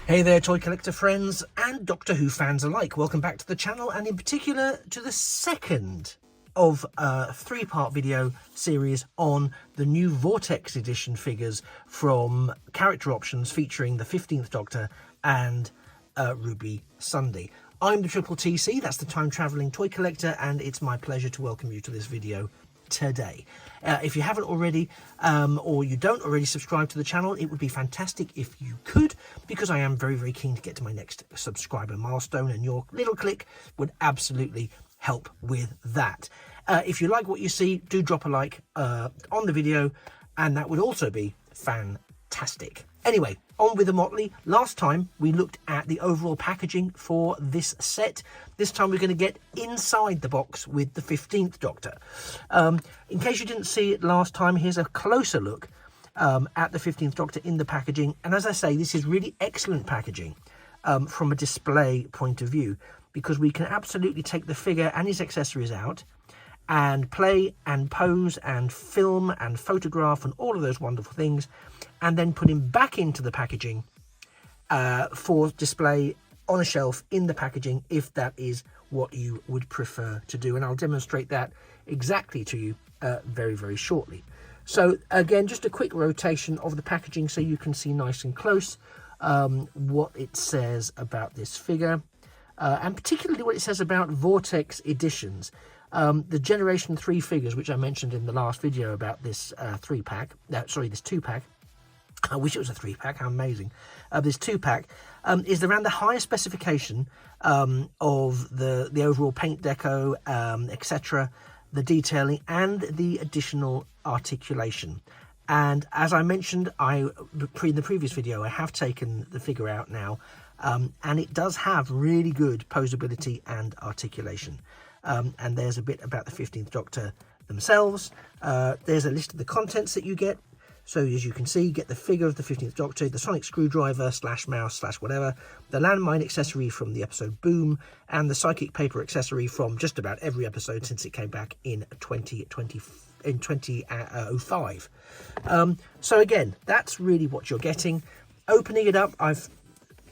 Hey there, toy collector friends and Doctor Who fans alike. Welcome back to the channel, and in particular to the second of a three-part video series on the new Vortex edition figures from Character Options featuring the 15th Doctor and Ruby Sunday. I'm the Triple TC, that's the time travelling toy collector, and it's my pleasure to welcome you to this video today. If you haven't already or you don't already subscribe to the channel, it would be fantastic if you could, because I am very keen to get to my next subscriber milestone, and your little click would absolutely help with that. If you like what you see, do drop a like on the video, and that would also be fantastic. Anyway, on with the motley. Last time we looked at the overall packaging for this set. This time we're going to get inside the box with the 15th Doctor. In case you didn't see it last time, here's a closer look at the 15th Doctor in the packaging. And as I say, this is really excellent packaging from a display point of view, because we can absolutely take the figure and his accessories out and play and pose and film and photograph and all of those wonderful things, and then put him back into the packaging for display on a shelf in the packaging, if that is what you would prefer to do. And I'll demonstrate that exactly to you very shortly. So again, just a quick rotation of the packaging so you can see nice and close what it says about this figure, and particularly what it says about Vortex editions. The Generation 3 figures, which I mentioned in the last video about this this 2-pack. I wish it was a 3-pack, how amazing. This 2-pack is around the highest specification of the overall paint deco, etc., the detailing and the additional articulation. And as I mentioned in the previous video, I have taken the figure out now, and it does have really good posability and articulation. And there's a bit about the 15th Doctor themselves. There's a list of the contents that you get. So as you can see, you get the figure of the 15th Doctor, the sonic screwdriver / mouse / whatever, the landmine accessory from the episode Boom, and the psychic paper accessory from just about every episode since it came back in 2005. So again, that's really what you're getting. Opening it up,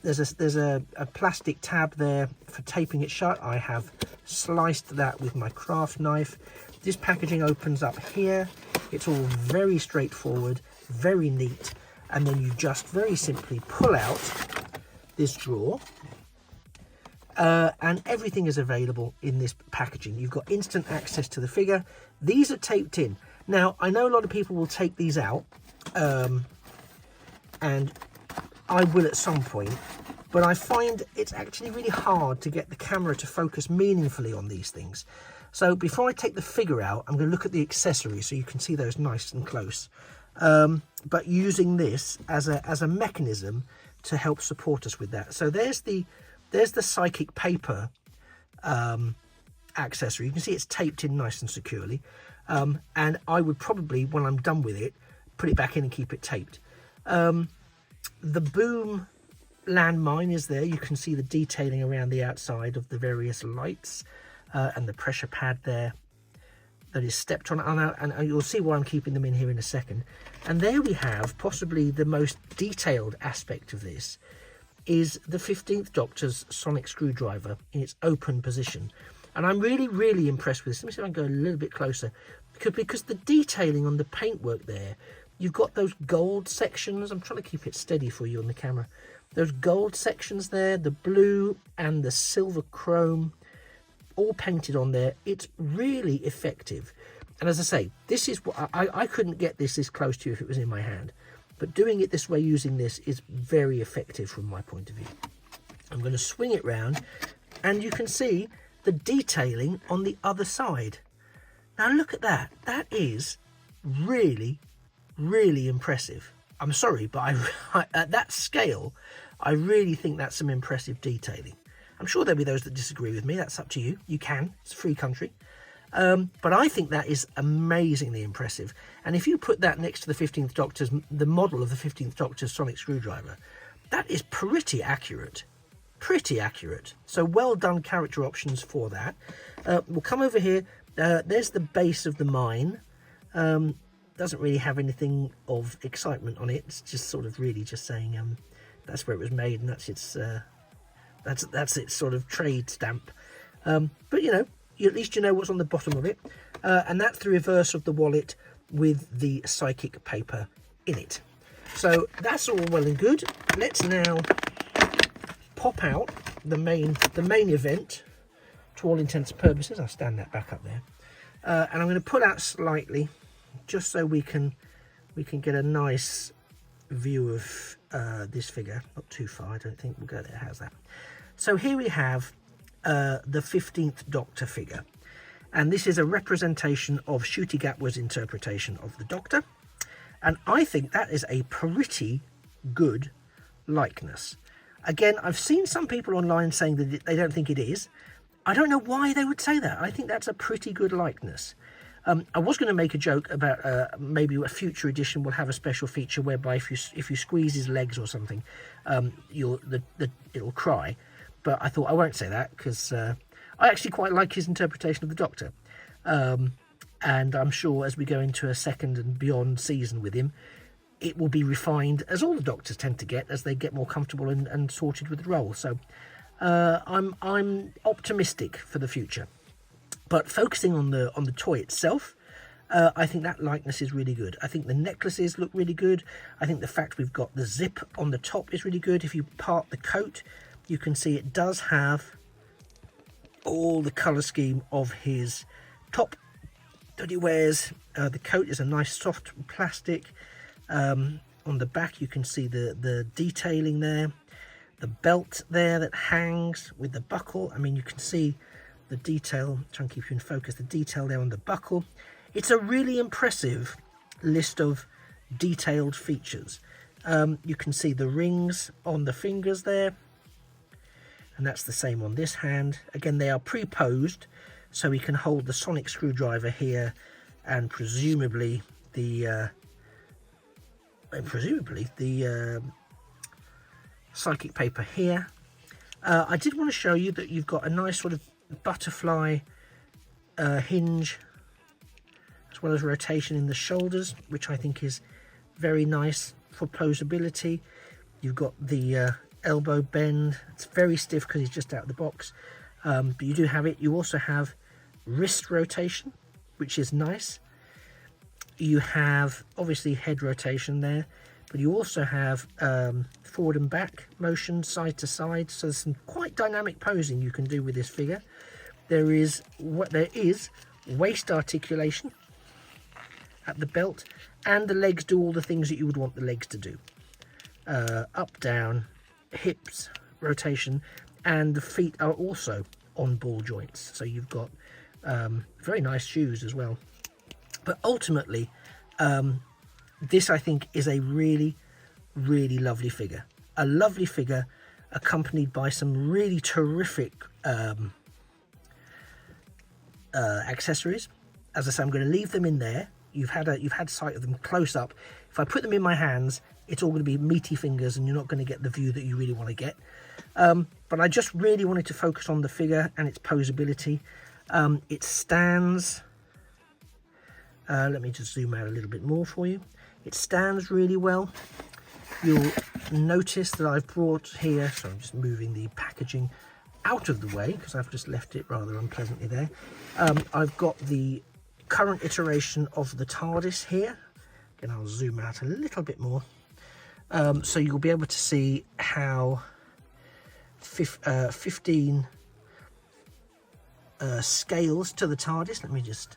there's a plastic tab there for taping it shut. I have sliced that with my craft knife. This packaging opens up here. It's all very straightforward, very neat, and then you just very simply pull out this drawer, and everything is available in this packaging. You've got instant access to the figure. These are taped in. Now, I know a lot of people will take these out, and I will at some point, but I find it's actually really hard to get the camera to focus meaningfully on these things. So before I take the figure out, I'm going to look at the accessories so you can see those nice and close, but using this as a mechanism to help support us with that. So there's the psychic paper accessory. You can see it's taped in nice and securely, and I would probably, when I'm done with it, put it back in and keep it taped. The Boom landmine is there. You can see the detailing around the outside of the various lights, and the pressure pad there that is stepped on, and you'll see why I'm keeping them in here in a second. And there we have possibly the most detailed aspect of this, is the 15th Doctor's sonic screwdriver in its open position. And I'm really impressed with this. Let me see if I can go a little bit closer, because the detailing on the paintwork there, you've got those gold sections. I'm trying to keep it steady for you on the camera. Those gold sections there, the blue and the silver chrome, all painted on there. It's really effective. And as I say, this is what I couldn't get this close to you if it was in my hand, but doing it this way using this is very effective from my point of view. I'm going to swing it round, and you can see the detailing on the other side. Now look at that. That is really impressive. I'm sorry, but at that scale, I really think that's some impressive detailing. I'm sure there'll be those that disagree with me. That's up to you. You can. It's a free country. But I think that is amazingly impressive. And if you put that next to the 15th Doctor's, the model of the 15th Doctor's sonic screwdriver, that is pretty accurate. Pretty accurate. So well done, Character Options, for that. We'll come over here. There's the base of the mine. Doesn't really have anything of excitement on it. It's just sort of really just saying That's where it was made, and that's its sort of trade stamp. But you know, at least you know what's on the bottom of it, and that's the reverse of the wallet with the psychic paper in it. So that's all well and good. Let's now pop out the main event. To all intents and purposes, I'll stand that back up there, and I'm going to pull out slightly, just so we can get a nice view of this figure. Not too far, I don't think. We'll go there. How's that? So here we have the 15th Doctor figure, and this is a representation of Ncuti Gatwa's interpretation of the Doctor, and I think that is a pretty good likeness. Again, I've seen some people online saying that they don't think it is. I don't know why they would say that. I think that's a pretty good likeness. I was going to make a joke about maybe a future edition will have a special feature whereby if you squeeze his legs or something, it'll cry. But I thought I won't say that, because I actually quite like his interpretation of the Doctor. And I'm sure as we go into a second and beyond season with him, it will be refined, as all the Doctors tend to get as they get more comfortable and sorted with the role. So I'm optimistic for the future. But focusing on the toy itself, I think that likeness is really good. I think the necklaces look really good. I think the fact we've got the zip on the top is really good. If you part the coat, you can see it does have all the colour scheme of his top that he wears. The coat is a nice soft plastic. On the back you can see the detailing there. The belt there that hangs with the buckle. I mean, you can see the detail, try and keep you in focus, the detail there on the buckle. It's a really impressive list of detailed features. You can see the rings on the fingers there, and that's the same on this hand. Again, they are pre-posed, so we can hold the sonic screwdriver here, and presumably the psychic paper here. I did want to show you that you've got a nice sort of butterfly hinge, as well as rotation in the shoulders, which I think is very nice for posability. You've got the elbow bend. It's very stiff because it's just out of the box, but you do have it. You also have wrist rotation, which is nice. You have obviously head rotation there, but you also have forward and back motion, side to side. So there's some quite dynamic posing you can do with this figure. There is waist articulation at the belt, and the legs do all the things that you would want the legs to do. Up, down, hips, rotation, and the feet are also on ball joints. So you've got very nice shoes as well. But ultimately, this I think is a really, really lovely figure. A lovely figure accompanied by some really terrific accessories. As I say, I'm going to leave them in there. You've had sight of them close up. If I put them in my hands, it's all going to be meaty fingers, and you're not going to get the view that you really want to get. But I just really wanted to focus on the figure and its posability. It stands. Let me just zoom out a little bit more for you. It stands really well. You'll notice that I've brought here, so I'm just moving the packaging out of the way because I've just left it rather unpleasantly there. I've got the current iteration of the TARDIS here. Again, I'll zoom out a little bit more. So you'll be able to see how 15 scales to the TARDIS. Let me just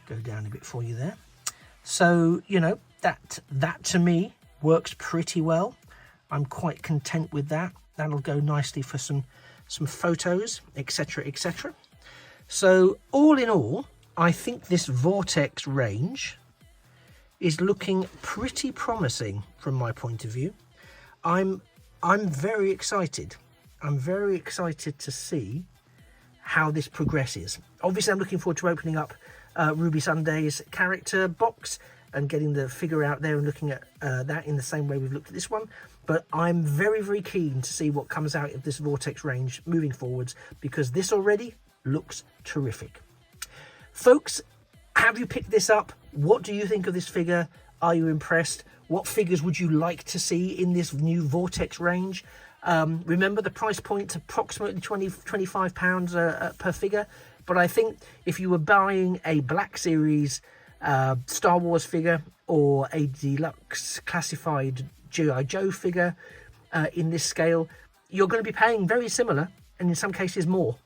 go down a bit for you there. So, you know, that to me works pretty well. I'm quite content with that. That'll go nicely for some photos, etc, etc. So all in all, I think this Vortex range is looking pretty promising from my point of view. I'm very excited. I'm very excited to see how this progresses. Obviously, I'm looking forward to opening up Ruby Sunday's character box and getting the figure out there and looking at that in the same way we've looked at this one. But I'm very, very keen to see what comes out of this Vortex range moving forwards, because this already looks terrific. Folks, have you picked this up? What do you think of this figure? Are you impressed? What figures would you like to see in this new Vortex range? Remember, the price point's approximately £25 per figure, but I think if you were buying a Black Series Star Wars figure or a deluxe classified G.I. Joe figure in this scale, you're going to be paying very similar, and in some cases more.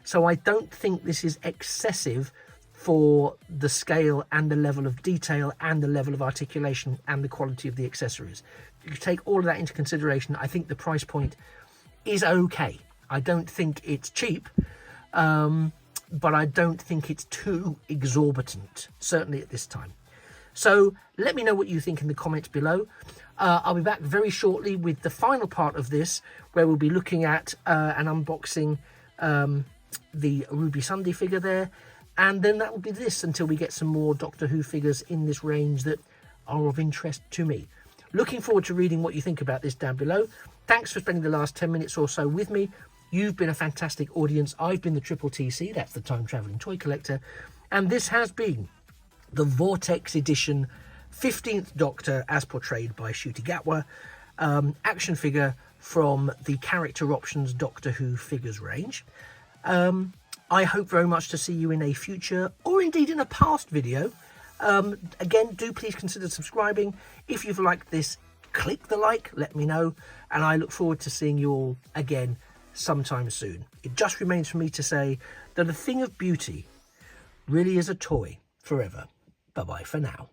So I don't think this is excessive for the scale and the level of detail and the level of articulation and the quality of the accessories. If you take all of that into consideration, I think the price point is okay. I don't think it's cheap, but I don't think it's too exorbitant, certainly at this time. So let me know what you think in the comments below. I'll be back very shortly with the final part of this, where we'll be looking at and unboxing the Ruby Sunday figure there, and then that will be this until we get some more Doctor Who figures in this range that are of interest to me. Looking forward to reading what you think about this down below. Thanks for spending the last 10 minutes or so with me. You've been a fantastic audience. I've been the Triple TC, that's the Time Travelling Toy Collector, and this has been the Vortex Edition 15th Doctor as portrayed by Ncuti Gatwa action figure from the Character Options Doctor Who figures range. I hope very much to see you in a future, or indeed in a past video. Again, do please consider subscribing. If you've liked this, click the like, let me know, and I look forward to seeing you all again sometime soon. It just remains for me to say that a thing of beauty really is a toy forever. Bye-bye for now.